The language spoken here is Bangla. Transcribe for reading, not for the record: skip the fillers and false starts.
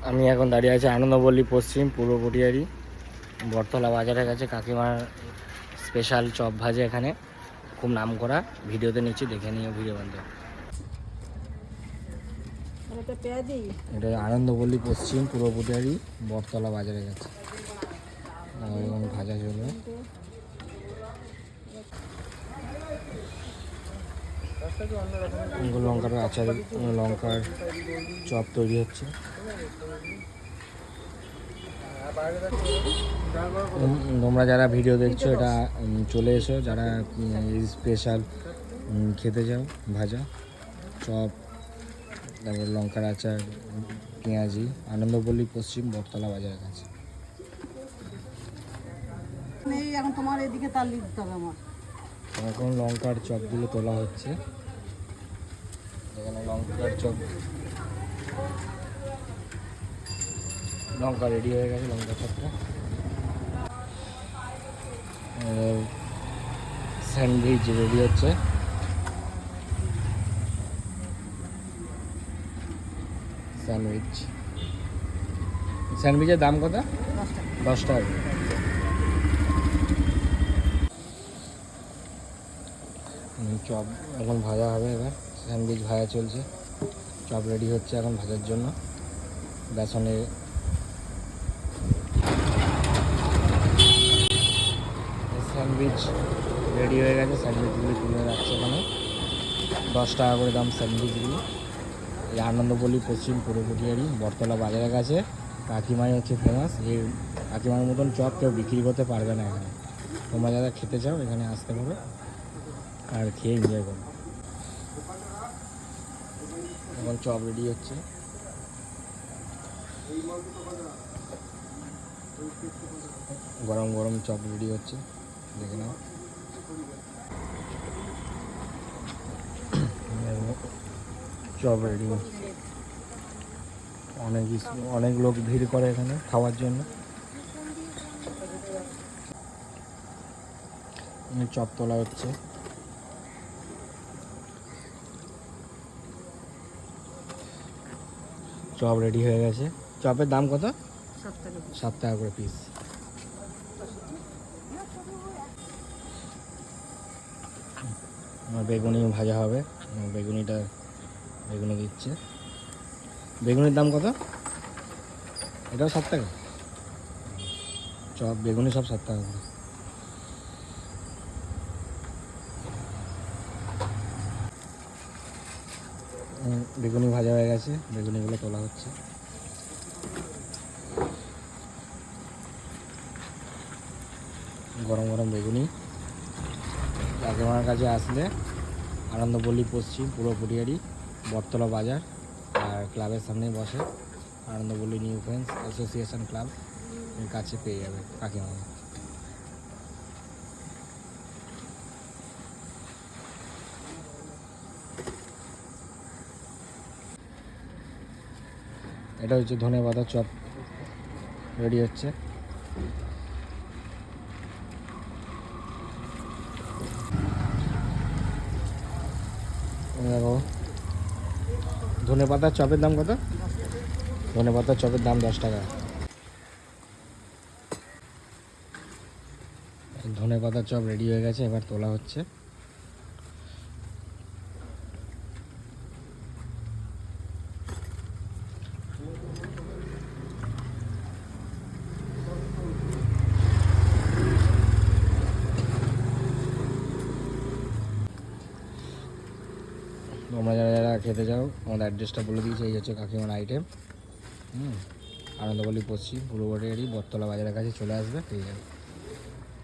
আমি এখন দাঁড়িয়ে আছি আনন্দপল্লী পশ্চিম পূর্ব পটিয়ারি বটতলা বাজারের কাছে। কাকিমার স্পেশাল চপ ভাজে এখানে, খুব নাম করা। ভিডিওতে নিচ্ছি, দেখে নিও ভিডিও বন্ধ। এটা আনন্দপল্লী পশ্চিম পূর্ব পটিয়ারি বটতলা বাজারের কাছে এবং ভাজা চলবে। লঙ্কার আচার, লঙ্কার চপ তৈরি হচ্ছে। তোমরা যারা ভিডিও দেখছো এটা চলে এসো, যারা স্পেশাল খেতে যাও ভাজা চপ, তারপর লঙ্কার আচার, পেঁয়াজি, আনন্দপল্লী পশ্চিম বটতলা বাজারের কাছে। এখন তোমার এদিকে তাল দিতে হবে আমার। এখন লঙ্কার চপগুলো তোলা হচ্ছে। এখানে লঙ্কার চপ, লঙ্কা রেডি হয়ে গেছে। লঙ্কা চপটা স্যান্ডউইচ রেডি হচ্ছে। স্যান্ডউইচের দাম কত? 10 টাকা। চপ এখন ভাজা হবে। এবার স্যান্ডউইচ ভাজা চলছে, চপ রেডি হচ্ছে এখন ভাজার জন্য। বেসনে স্যান্ডউইচ রেডি হয়ে গেছে, স্যান্ডউইচগুলি তুলে রাখছে এখানে। 10 টাকা করে দাম স্যান্ডউইচগুলি। এই আনন্দপল্লী পশ্চিম পূর্ব পটিয়ারি বটতলা বাজারের কাছে কাকিমাই হচ্ছে ফেমাস। এই কাকিমার মতন চপ কেউ বিক্রি করতে পারবে না এখানে। তোমরা যারা খেতে চাও এখানে আসতে পারো আর খেয়ে এনজয় করো। এখন চপ রেডি হচ্ছে। গরম গরম চপ রেডি হচ্ছে, দেখে নাও। চপ রেডি, অনেক লোক ভিড় করে এখানে খাওয়ার জন্য। চপ তোলা হচ্ছে। চপ রেডি হয়ে গেছে। চপের দাম কত? 7 টাকা করে পিস। বেগুনি ভাজা হবে, বেগুনি দিচ্ছে। বেগুনির দাম কত? এটাও 7 টাকা। চপ বেগুনি সব 7 টাকা করে। বেগুনি ভাজা হয়ে গেছে, বেগুনিগুলো তোলা হচ্ছে। গরম গরম বেগুনি। কাকিমার কাছে আসলে আনন্দপল্লী পশ্চিম পূর্ব পটিয়ারি বটতলা বাজার আর ক্লাবের সামনেই বসে Anandapalli new friends association club, এর কাছে পেয়ে যাবে কাকিমা। এটা হচ্ছে ধনেপাতা চপ রেডি হচ্ছে। দেখো ধনেপাতার চপের দাম কত? ধনেপাতার চপের দাম 10 টাকা। ধনেপাতার চপ রেডি হয়ে গেছে, এবার তোলা হচ্ছে। তোমরা যারা যারা খেতে যাও আমাদের অ্যাড্রেসটা বলে দিয়েছি, এই হচ্ছে কাকিমার আইটেম। আনন্দপল্লী পশ্চিম পূর্ব পটিয়ারি বটতলা বাজারের কাছে চলে আসবে, পেয়ে যাবে।